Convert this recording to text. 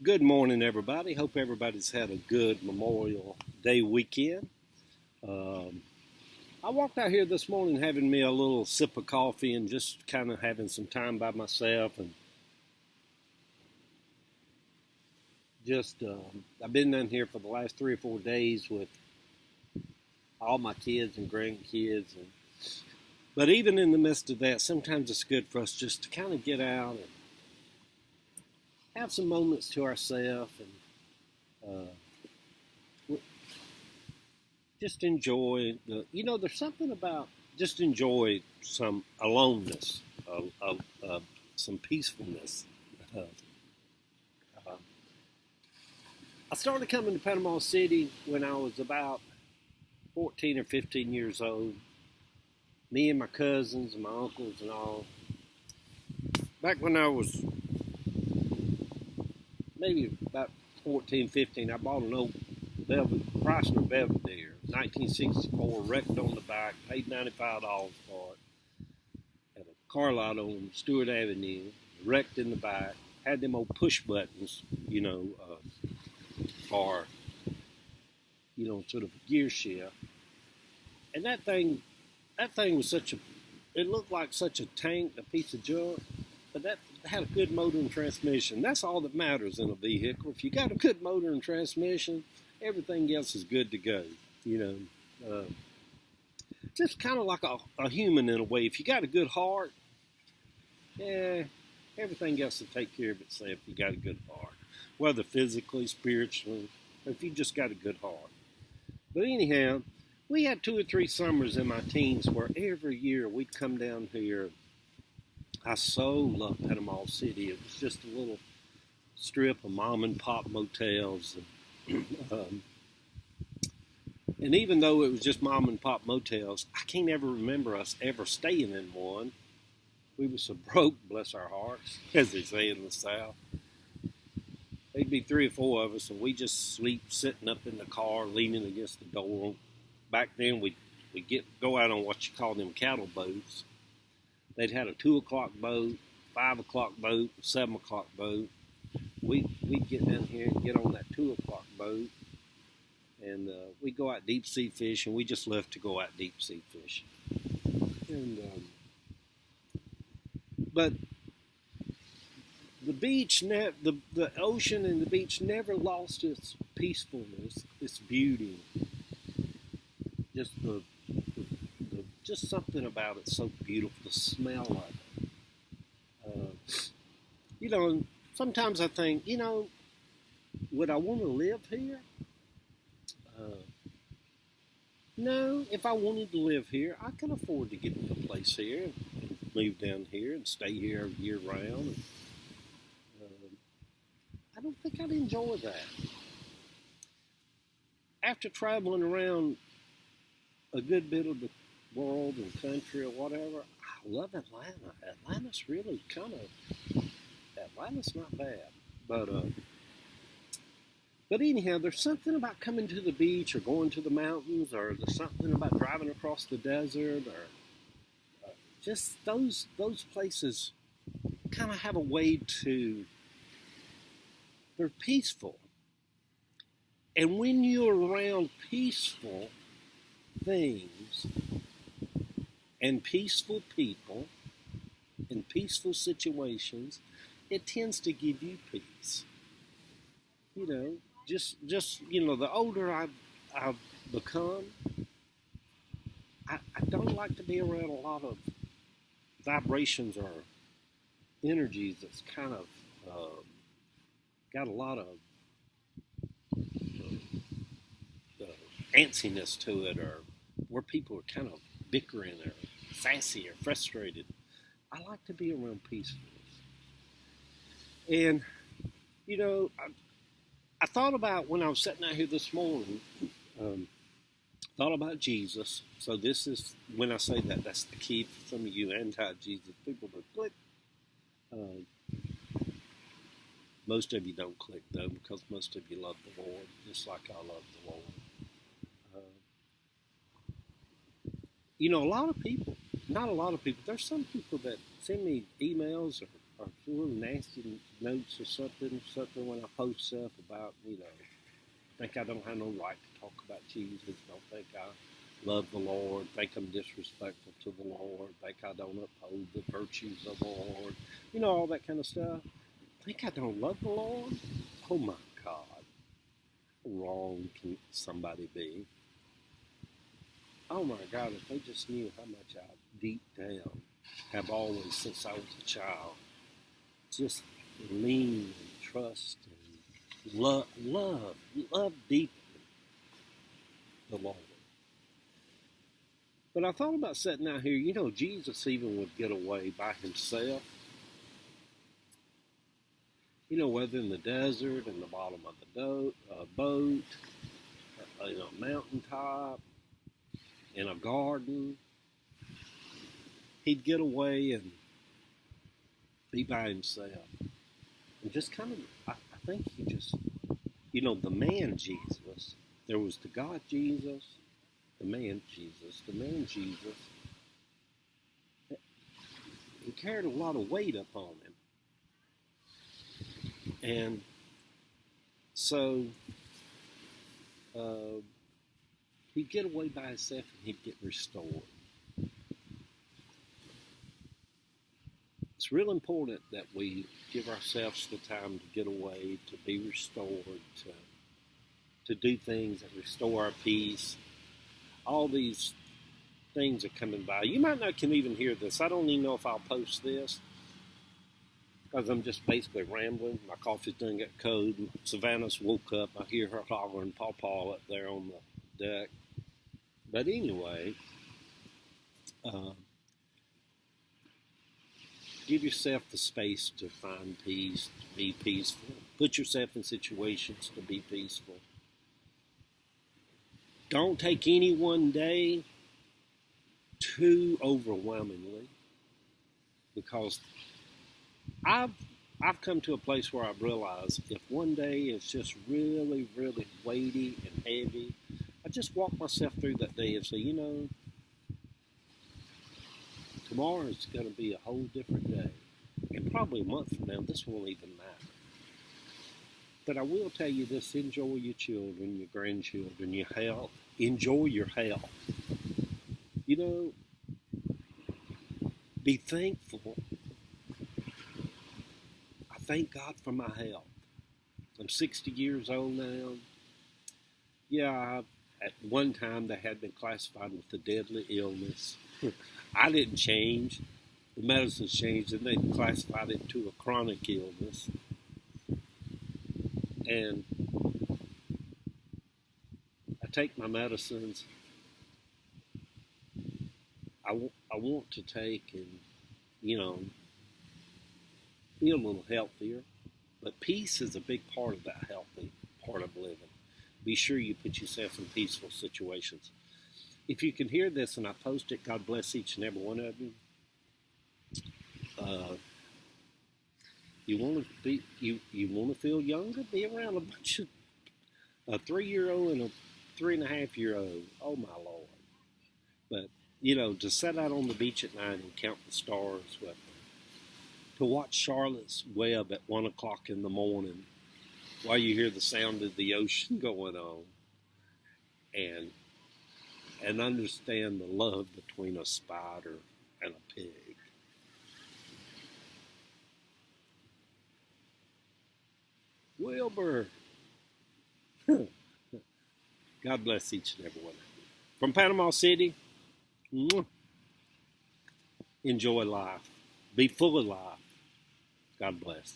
Good morning, everybody. Hope everybody's had a good Memorial Day weekend. Um, I walked out here this morning having me a little sip of coffee and just kind of having some time by myself. And I've been down here for the last 3 or 4 days with all my kids and grandkids. But even in the midst of that, sometimes it's good for us just to kind of get out and have some moments to ourselves and just enjoy there's something about just enjoy some aloneness, some peacefulness. Uh, uh, I started coming to Panama City when I was about 14 or 15 years old. Me and my cousins and my uncles and all. Back when I was maybe about 14, 15, I bought an old Chrysler Belvedere, 1964, wrecked on the back, paid $95 for it. Had a car lot on Stewart Avenue, wrecked in the back, had them old push buttons, for, sort of a gear shift. And that thing was it looked like such a tank, a piece of junk, but that had a good motor and transmission. That's all that matters in a vehicle. If you got a good motor and transmission, everything else is good to go. Just kind of like a human in a way. If you got a good heart, everything else will take care of itself if you got a good heart, whether physically, spiritually, or if you just got a good heart. But anyhow, we had 2 or 3 summers in my teens where every year we'd come down here. I so loved Panama City. It was just a little strip of mom and pop motels. And even though it was just mom and pop motels, I can't ever remember us ever staying in one. We were so broke, bless our hearts, as they say in the South. There'd be 3 or 4 of us, and we just sleep sitting up in the car, leaning against the door. Back then, we'd go out on what you call them cattle boats. They'd had a 2 o'clock boat, 5 o'clock boat, 7 o'clock boat. We'd get down here and get on that 2 o'clock boat, and we'd go out deep sea fishing. We just love to go out deep sea fishing. But the beach, the ocean and the beach never lost its peacefulness, its beauty. Just something about it so beautiful, the smell of it. Sometimes I think, would I want to live here? No, if I wanted to live here, I could afford to get a place here and move down here and stay here year round. I don't think I'd enjoy that. After traveling around a good bit of the world and country or whatever, I love Atlanta. Atlanta's really Atlanta's not bad. But anyhow, there's something about coming to the beach or going to the mountains, or there's something about driving across the desert, or just those places kind of have a way they're peaceful. And when you're around peaceful things and peaceful people in peaceful situations, it tends to give you peace. The older I've become, I don't like to be around a lot of vibrations or energies that's kind of got a lot of antsiness to it, or where people are kind of bickering or sassy or frustrated. I like to be around peacefulness. And, I thought about, when I was sitting out here this morning, thought about Jesus. So this is, when I say that, that's the key for some of you anti-Jesus people to click. Most of you don't click, though, because most of you love the Lord, just like I love the Lord. A lot of people, not a lot of people, there's some people that send me emails or little nasty notes or something when I post stuff about, think I don't have no right to talk about Jesus, don't think I love the Lord, think I'm disrespectful to the Lord, think I don't uphold the virtues of the Lord, all that kind of stuff. Think I don't love the Lord? Oh my God. How wrong can somebody be? Oh my God, if they just knew how much I deep down have always, since I was a child, just lean and trust and love deeply the Lord. But I thought about sitting out here, Jesus even would get away by himself. Whether in the desert, in the bottom of the boat, a mountaintop, in a garden, he'd get away and be by himself. And just kind of, I think he just, the man Jesus, there was the God Jesus, the man Jesus. He carried a lot of weight upon him. And so he'd get away by himself and he'd get restored. It's real important that we give ourselves the time to get away, to be restored, to do things that restore our peace. All these things are coming by. You might not can even hear this. I don't even know if I'll post this because I'm just basically rambling. My coffee's done got cold. Savannah's woke up. I hear her hollering Paw up there on the deck. But anyway, give yourself the space to find peace, to be peaceful. Put yourself in situations to be peaceful. Don't take any one day too overwhelmingly, because I've come to a place where I've realized if one day is just really, really weighty and heavy, I just walk myself through that day and say, tomorrow is going to be a whole different day. And probably a month from now, this won't even matter. But I will tell you this, enjoy your children, your grandchildren, your health. Enjoy your health. Be thankful. I thank God for my health. I'm 60 years old now. Yeah, at one time they had been classified with a deadly illness. I didn't change. The medicines changed and they classified it to a chronic illness. And I take my medicines. I want to take and, be a little healthier. But peace is a big part of that healthy part of living. Be sure you put yourself in peaceful situations. If you can hear this and I post it, God bless each and every one of you. You want to feel younger? Be around a bunch of a 3-year-old and a 3.5-year-old. Oh my Lord! But to sit out on the beach at night and count the stars, to watch Charlotte's Web at 1 o'clock in the morning, while you hear the sound of the ocean going on, and understand the love between a spider and a pig. Wilbur. God bless each and every one of you. From Panama City, enjoy life. Be full of life. God bless.